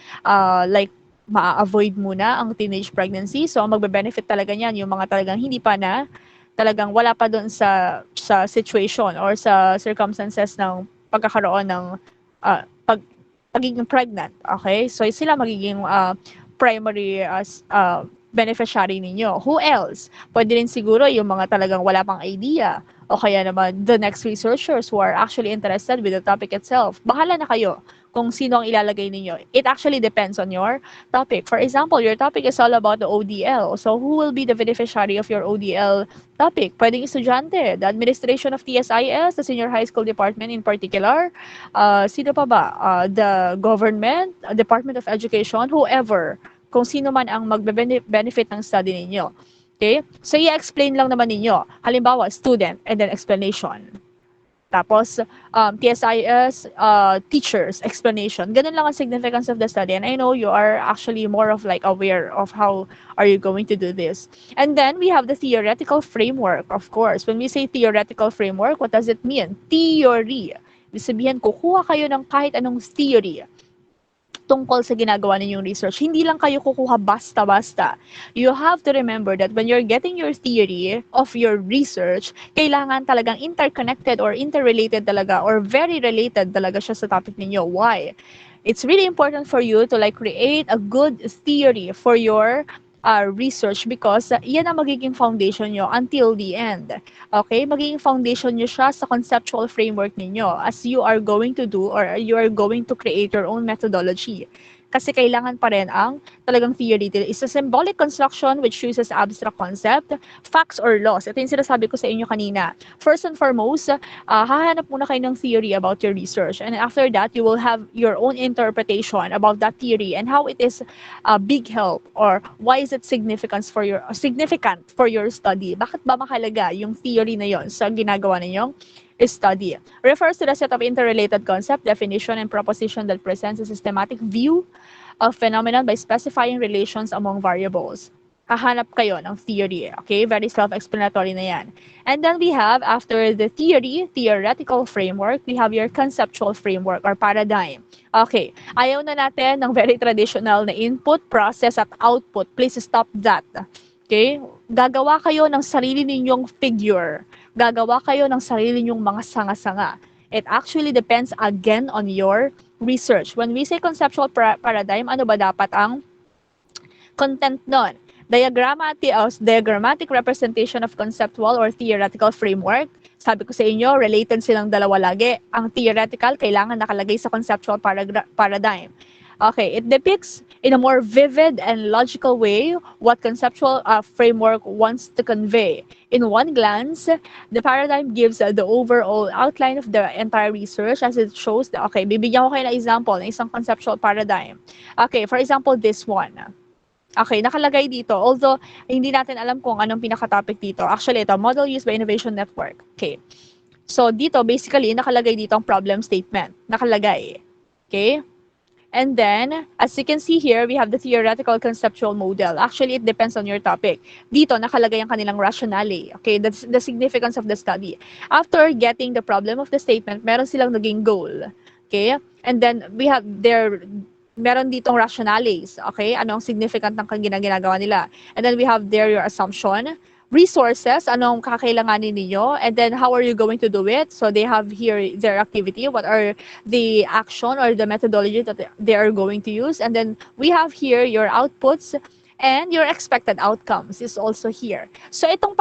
like, ma-avoid muna ang teenage pregnancy. So, ang magbe-benefit talaga niyan, yung mga talagang hindi pa na, talagang wala pa doon sa situation or sa circumstances ng pagkakaroon ng pagiging pregnant. Okay? So, sila magiging primary beneficiary ninyo. Who else? Pwede rin siguro yung mga talagang wala pang idea o kaya naman the next researchers who are actually interested with the topic itself. Bahala na kayo kung sino ang ilalagay ninyo. It actually depends on your topic. For example, your topic is all about the ODL. So, who will be the beneficiary of your ODL topic? Pwedeng estudyante, the administration of TSIS, the senior high school department in particular. Sino pa ba? The government, Department of Education, whoever. Kung sino man ang magbe-benefit ng study ninyo. Okay? So, i-explain lang naman ninyo. Halimbawa, student, and then explanation. Tapos, TSIS, teachers, explanation. Ganun lang ang significance of the study. And I know you are actually more of like aware of how are you going to do this. And then we have the theoretical framework, of course. When we say theoretical framework, what does it mean? Theory. Ibig sabihin, kukuha kayo ng kahit anong theory tungkol sa ginagawa ninyong research. Hindi lang kayo kukuha basta-basta. You have to remember that when you're getting your theory of your research, kailangan talagang interconnected or interrelated talaga or very related talaga siya sa topic ninyo. Why? It's really important for you to like create a good theory for your research because yan ang magiging foundation nyo until the end. Okay? Magiging foundation nyo siya sa conceptual framework ninyo as you are going to do or you are going to create your own methodology. Kasi kailangan pa rin ang talagang theory. Is a symbolic construction which uses abstract concept, facts or laws. Ito yung sinasabi ko sa inyo kanina. First and foremost, hahanap muna kayo ng theory about your research. And after that, you will have your own interpretation about that theory and how it is a big help or why is it significant for your study. Bakit ba mahalaga yung theory na yon sa ginagawa ninyong study? Refers to the set of interrelated concept, definition, and proposition that presents a systematic view of phenomenon by specifying relations among variables. Hahanap kayo ng theory. Okay? Very self-explanatory na yan. And then we have, after the theoretical framework, we have your conceptual framework or paradigm. Okay. Ayaw na natin ng very traditional na input, process, at output. Please stop that. Okay? Gagawa kayo ng sarili ninyong figure. Gagawa kayo ng sarili ninyong mga sanga-sanga. It actually depends again on your research. When we say conceptual paradigm, ano ba dapat ang content nun? Diagrammatic representation of conceptual or theoretical framework. Sabi ko sa inyo, related silang dalawa lagi. Ang theoretical, kailangan nakalagay sa conceptual paradigm. Okay, it depicts in a more vivid and logical way what conceptual framework wants to convey. In one glance, the paradigm gives the overall outline of the entire research as it shows the, okay, bibigyan ko kayo ng example ng isang conceptual paradigm. Okay, for example, this one. Okay, nakalagay dito. Although, hindi natin alam kung anong pinaka-topic dito. Actually, ito, Model Used by Innovation Network. Okay. So, dito, basically, nakalagay dito ang problem statement. Nakalagay. Okay? And then, as you can see here, we have the theoretical conceptual model. Actually, it depends on your topic. Dito, nakalagay ang kanilang rationale. Okay, that's the significance of the study. After getting the problem of the statement, meron silang naging goal. Okay? And then, we have meron ditong rationales. Okay? Ano ang significant ng ginagawa nila. And then, we have there your assumption. Resources, anong kakailanganin niyo, and then how are you going to do it? So they have here their activity, what are the action or the methodology that they are going to use, and then we have here your outputs and your expected outcomes is also here. So itong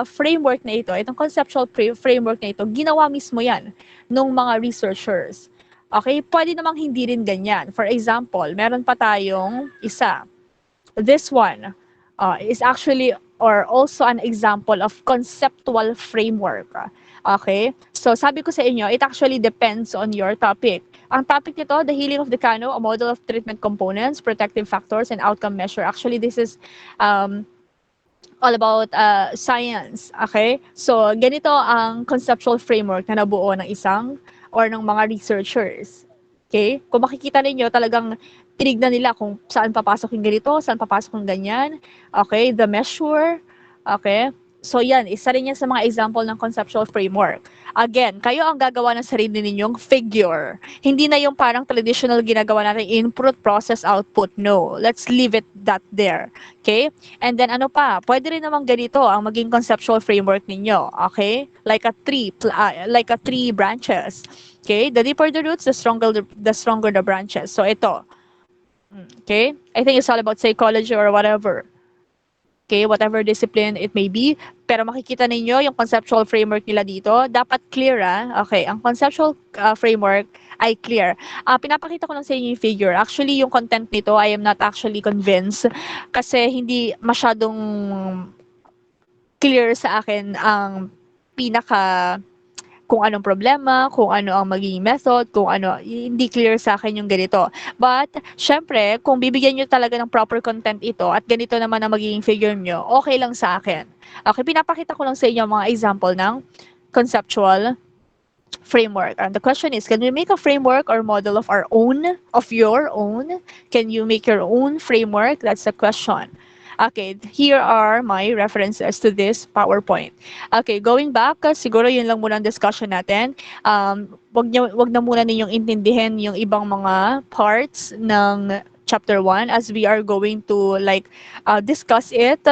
framework na ito, itong conceptual framework na ito, ginawa mismo yan ng mga researchers. Okay, pwede namang hindi rin ganyan. For example, meron pa tayong isa. This one is actually or also an example of conceptual framework. Okay? So, sabi ko sa inyo, it actually depends on your topic. Ang topic nito, the healing of Decano, a model of treatment components, protective factors, and outcome measure. Actually, this is all about science. Okay? So, ganito ang conceptual framework na nabuo ng isang or ng mga researchers. Okay? Kung makikita ninyo, talagang tinignan nila kung saan papasok yung ganito, saan papasok yung ganyan. Okay? The measure. Okay? So, yan. Isa rin yan sa mga example ng conceptual framework. Again, kayo ang gagawa ng sarili ninyong figure. Hindi na yung parang traditional ginagawa natin input, process, output. No. Let's leave it that there. Okay? And then ano pa, pwede rin naman ganito ang maging conceptual framework ninyo. Okay? Like a tree branches. Okay? The deeper the roots, the stronger the branches. So ito. Okay? I think it's all about psychology or whatever. Okay, whatever discipline it may be. Pero makikita ninyo yung conceptual framework nila dito. Dapat clear, Okay, ang conceptual framework ay clear. Pinapakita ko lang sa inyo yung figure. Actually, yung content nito, I am not actually convinced kasi hindi masyadong clear sa akin ang pinaka kung anong problema, kung ano ang magiging method, kung ano, hindi clear sa akin yung ganito. But, syempre, kung bibigyan nyo talaga ng proper content ito at ganito naman ang magiging figure nyo, okay lang sa akin. Okay, pinapakita ko lang sa inyo mga example ng conceptual framework. And the question is, can we make a framework or model of our own, of your own? Can you make your own framework? That's the question. Okay, here are my references to this PowerPoint. Okay, going back, siguro yun lang muna ang discussion natin. Wag na muna ninyong intindihin yung ibang mga parts ng chapter 1 as we are going to discuss it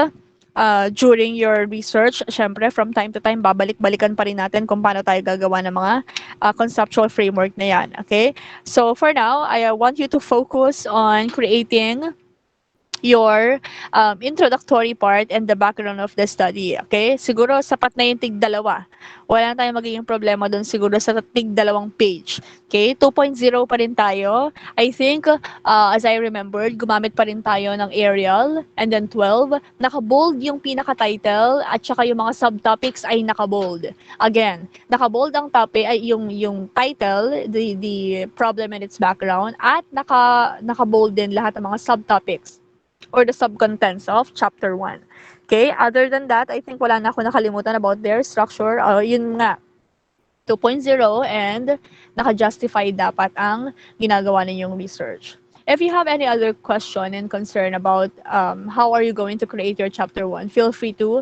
during your research. Syempre, from time to time, babalik-balikan pa rin natin kung paano tayo gagawa ng mga conceptual framework na yan. Okay? So, for now, I want you to focus on creating your introductory part and the background of the study. Okay? Siguro sapat na yung tig-dalawa. Wala na tayong magiging problema doon siguro sa tig-dalawang page. Okay? 2.0 pa rin tayo. I think, as I remembered, gumamit pa rin tayo ng Arial. And then 12, naka-bold yung pinaka-title at saka yung mga subtopics ay naka-bold. Again, naka-bold ang topic ay yung title, the problem and its background, at naka-bold din lahat ng mga subtopics or the subcontents of chapter 1. Okay? Other than that, I think wala na ako nakalimutan about their structure. Yun nga, 2.0 and naka-justify dapat ang ginagawa ninyong research. If you have any other question and concern about how are you going to create your chapter 1, feel free to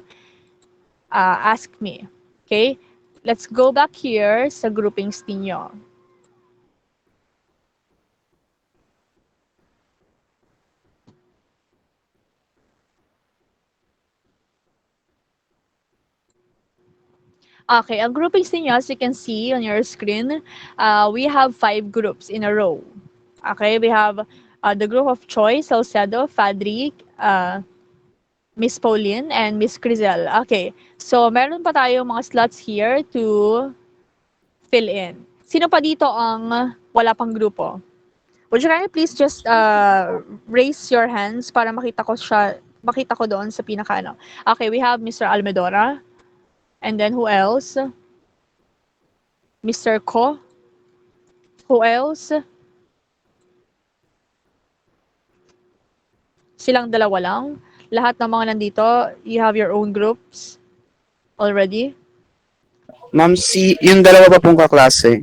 ask me. Okay? Let's go back here sa groupings ninyo. Okay, ang groupings ninyo, as you can see on your screen, we have 5 groups in a row. Okay, we have the group of Choi, Salcedo, Fadri, Miss Pauline, and Miss Crizel. Okay, so meron pa tayong mga slots here to fill in. Sino pa dito ang wala pang grupo? Would you kindly please just raise your hands para makita ko doon sa pinaka-ano. Okay, we have Mr. Almedora. And then who else? Mr. Ko? Who else? Silang dalawa lang. Lahat ng mga nandito, you have your own groups already?
Ma'am, yung dalawa pa pong kaklase,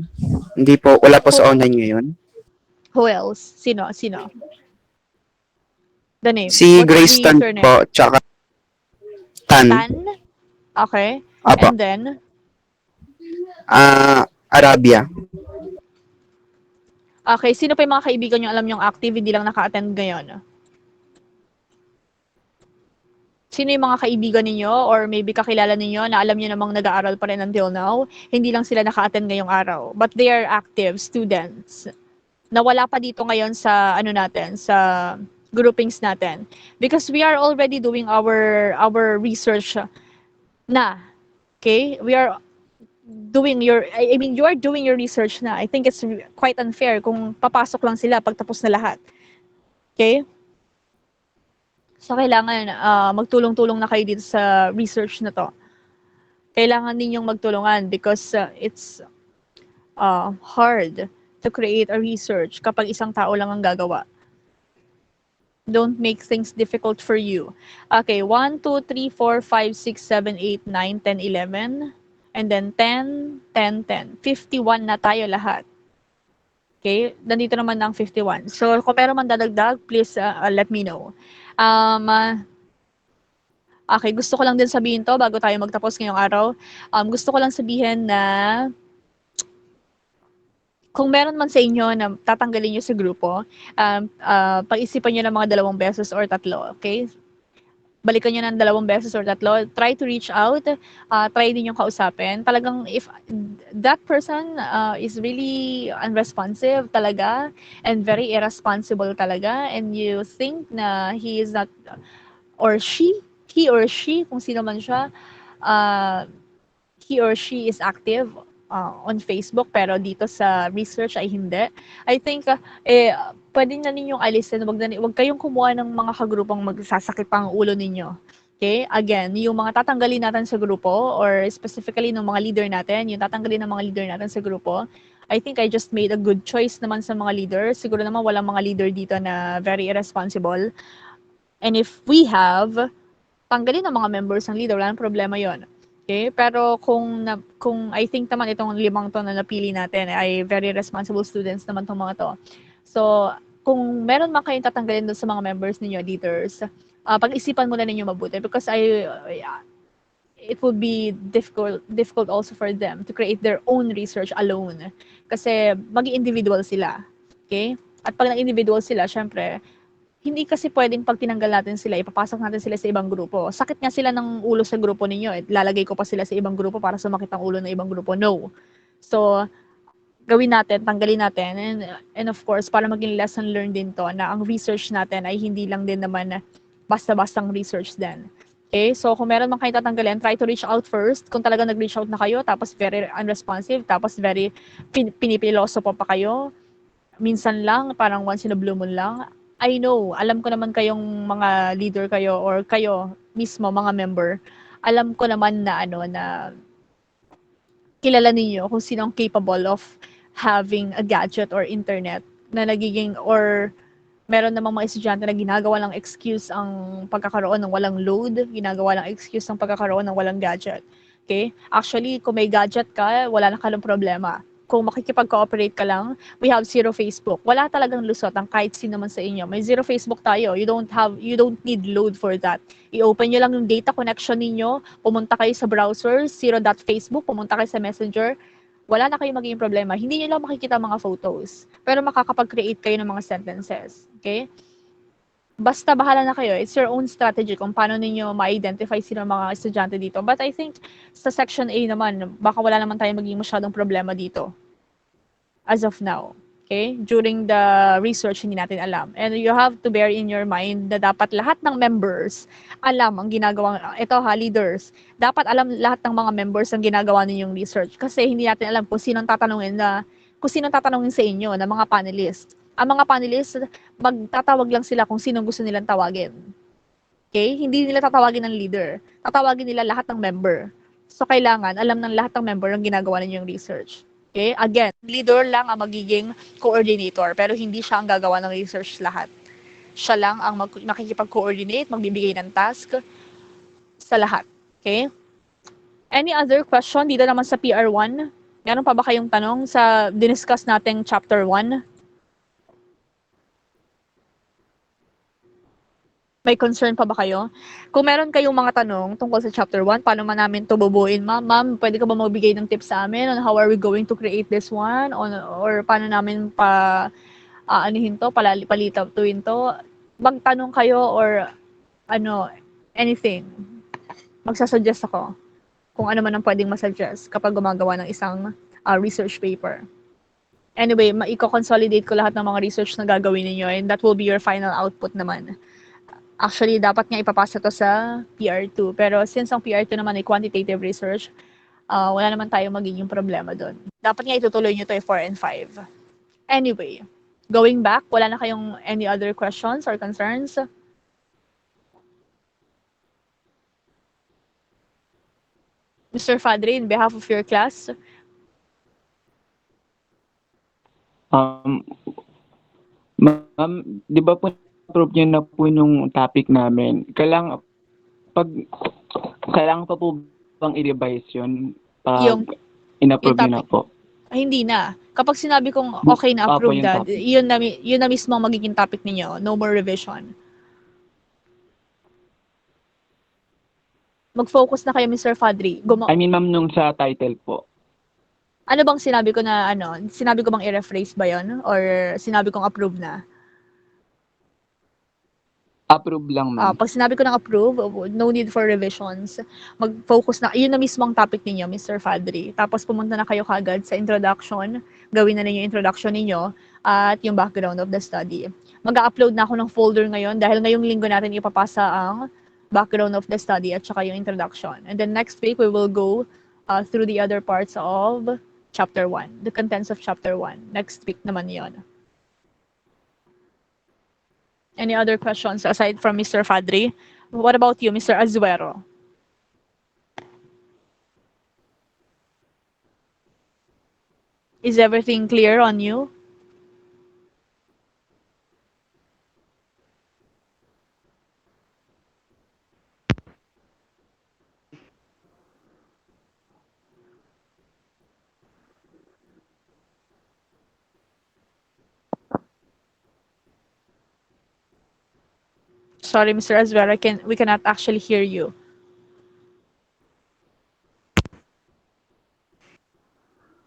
wala po sa online ngayon.
Who else? Sino? The name.
Si
What's
Grace
the
Tan
surname?
po, tsaka Tan.
Okay.
Apo.
And then?
Arabia.
Okay, sino pa yung mga kaibigan nyo alam yung active, hindi lang naka-attend ngayon? Sino yung mga kaibigan ninyo or maybe kakilala ninyo na alam nyo namang nag-aaral pa rin until now, hindi lang sila naka-attend ngayong araw, but they are active students na wala pa dito ngayon sa sa groupings natin. Because we are already doing our research na. Okay? We are doing you are doing your research na. I think it's quite unfair kung papasok lang sila pagtapos na lahat. Okay? So, kailangan magtulong-tulong na kayo dito sa research na to. Kailangan ninyong magtulungan because it's hard to create a research kapag isang tao lang ang gagawa. Don't make things difficult for you. Okay, 1, 2, 3, 4, 5, 6, 7, 8, 9, 10, 11. And then 10, 10, 10. 51 na tayo lahat. Okay, nandito naman ng 51. So, kung meron man dadagdag, please let me know. Okay, gusto ko lang din sabihin to bago tayo magtapos ngayong araw. Gusto ko lang sabihin na kung meron man sa inyo na tatanggalin nyo sa grupo, pag-isipan nyo ng mga 2 beses or 3, okay? Balikan nyo ng 2 beses or 3. Try to reach out. Try din yung kausapin. Talagang if that person is really unresponsive talaga and very irresponsible talaga and you think na he is not or he or she, kung sino man siya, he or she is active on Facebook pero dito sa research ay hindi. I think pwede na ninyong alisin, wag kayong kumuha ng mga kagrupong magsasakit pa ang ulo ninyo. Okay? Again, yung mga tatanggalin natin sa grupo or specifically ng mga leader natin, yung tatanggalin ng mga leader natin sa grupo, I think I just made a good choice naman sa mga leader. Siguro naman walang mga leader dito na very irresponsible. And if we have, tanggalin ang mga members ng leader, wala nang problema yon. Okay? Pero kung I think naman itong 5 to na napili natin ay very responsible students naman itong mga to. So, kung meron man kayong tatanggalin doon sa mga members ninyo, leaders, pag-isipan muna ninyo mabuti because it would be difficult also for them to create their own research alone. Kasi maging individual sila. Okay? At pag nag-individual sila, syempre, hindi kasi pwedeng pag tinanggal natin sila, ipapasok natin sila sa ibang grupo. Sakit nga sila ng ulo sa grupo ninyo. Lalagay ko pa sila sa ibang grupo para sumakit ang ulo ng ibang grupo. No. So, gawin natin, tanggalin natin. And of course, para maging lesson learned din to na ang research natin ay hindi lang din naman basta-bastang research din. Okay? So, kung meron man kayo tatanggalin, try to reach out first. Kung talaga nag-reach out na kayo, tapos very unresponsive, tapos very pinipiloso pa kayo, minsan lang, parang once in a blue moon lang, I know, alam ko naman kayong mga leader kayo or kayo mismo, mga member, alam ko naman na na kilala ninyo kung sino ang capable of having a gadget or internet na nagiging or meron namang mga estudyante na ginagawa lang excuse ang pagkakaroon ng walang load, ginagawa lang excuse ang pagkakaroon ng walang gadget. Okay? Actually, kung may gadget ka, wala na kalang problema. Kung makikipag-cooperate ka lang, we have zero Facebook. Wala talagang lusot ang kahit sino man sa inyo. May zero Facebook tayo. You don't need load for that. I-open nyo lang yung data connection ninyo, pumunta kayo sa browser, zero.facebook, pumunta kayo sa Messenger, wala na kayong magiging problema. Hindi nyo lang makikita mga photos, pero makakapag-create kayo ng mga sentences. Okay? Basta bahala na kayo. It's your own strategy kung paano ninyo ma-identify sino mga estudyante dito. But I think sa Section A naman, baka wala naman tayong maging masyadong problema dito. As of now. Okay? During the research, hindi natin alam. And you have to bear in your mind na dapat lahat ng members alam ang ginagawa. Ito leaders. Dapat alam lahat ng mga members ang ginagawa ninyong research. Kasi hindi natin alam kung sino tatanungin sa inyo na mga panelists. Ang mga panelists, magtatawag lang sila kung sino gusto nilang tawagin. Okay? Hindi nila tatawagin ng leader. Tatawagin nila lahat ng member. So, kailangan alam ng lahat ng member ang ginagawa ninyong research. Okay? Again, leader lang ang magiging coordinator, pero hindi siya ang gagawa ng research lahat. Siya lang ang makikipag-coordinate, magbibigay ng task sa lahat. Okay? Any other question dito naman sa PR1? Meron pa ba kayong tanong sa diniscuss nating chapter 1? May concern pa ba kayo? Kung meron kayong mga tanong tungkol sa chapter 1, paano man namin ito bubuin, ma'am? Ma'am, pwede ka ba magbigay ng tips sa amin on how are we going to create this one? Or paano namin palitatuin to? Magtanong kayo or anything. Magsasuggest ako kung ano man ang pwedeng masuggest kapag gumagawa ng isang research paper. Anyway, i-consolidate ko lahat ng mga research na gagawin ninyo and that will be your final output naman. Actually, dapat nga ipapasa to sa PR2. Pero since ang PR2 naman ay quantitative research, wala naman tayong magiging problema doon. Dapat nga itutuloy nyo to 4 and 5. Anyway, going back, wala na kayong any other questions or concerns? Mr. Fadri, in behalf of your class?
Ma'am, di ba po approve niyo na po nung topic namin, kailangan pa po bang i-revise yun pag
Yung,
in-approve
yung
niyo na
topic.
po?
Ay, hindi na. Kapag sinabi kong okay na,
Opo,
approved
yung
na,
topic.
yun na mismo ang magiging topic ninyo. No more revision. Mag-focus na kayo, Mr. Fadri.
I mean, ma'am, nung sa title po.
Ano bang sinabi ko na, sinabi ko bang i-rephrase ba yon? Or sinabi kong approve na?
Approve lang, ma'am.
Pag sinabi ko ng approve, no need for revisions. Mag-focus na, yun na mismo ang topic ninyo, Mr. Fadri. Tapos pumunta na kayo kagad sa introduction, gawin na ninyo yung introduction ninyo, at yung background of the study. Mag-upload na ako ng folder ngayon dahil ngayong linggo natin ipapasa ang background of the study at saka yung introduction. And then next week, we will go through the other parts of Chapter 1, the contents of Chapter 1. Next week naman yon. Any other questions aside from Mr. Fadri? What about you, Mr. Azuero? Is everything clear on you? Sorry, Mr. Azuero, we cannot actually hear you.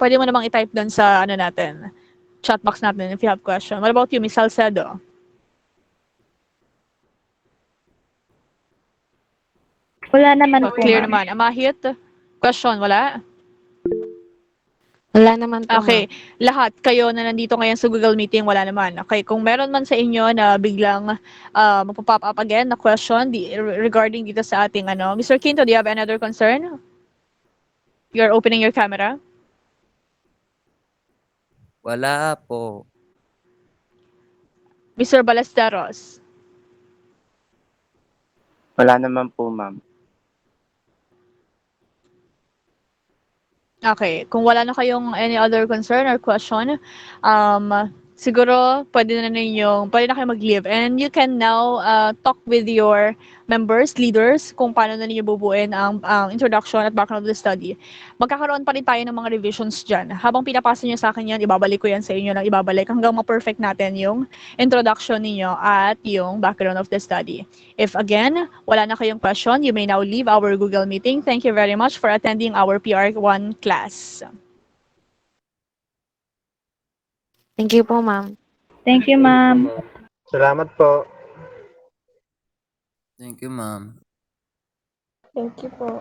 Pwede mo namang i-type doon sa chat box natin if you have question. What about you, Ms. Salcedo?
Wala naman po,
Clear
ma'am.
naman. Amahit? Question, wala?
Wala naman po,
Okay, lahat kayo na nandito ngayon sa Google Meeting, wala naman. Okay, kung meron man sa inyo na biglang magpo-pop up again na question regarding dito sa ating Mr. Quinto, do you have another concern? You're opening your camera?
Wala po.
Mr. Ballesteros?
Wala naman po, ma'am.
Okay, kung wala na kayong any other concern or question, siguro pwede na kayo mag-leave. And you can now talk with your members, leaders, kung paano na ninyo bubuin ang introduction at background of the study. Magkakaroon pa rin tayo ng mga revisions dyan. Habang pinapasa nyo sa akin yan, ibabalik ko yan sa inyo ng ibabalik hanggang ma-perfect natin yung introduction ninyo at yung background of the study. If again, wala na kayong question, you may now leave our Google Meeting. Thank you very much for attending our PR1 class.
Thank you po, ma'am.
Thank you, ma'am.
Salamat po.
Thank you, ma'am.
Thank you po.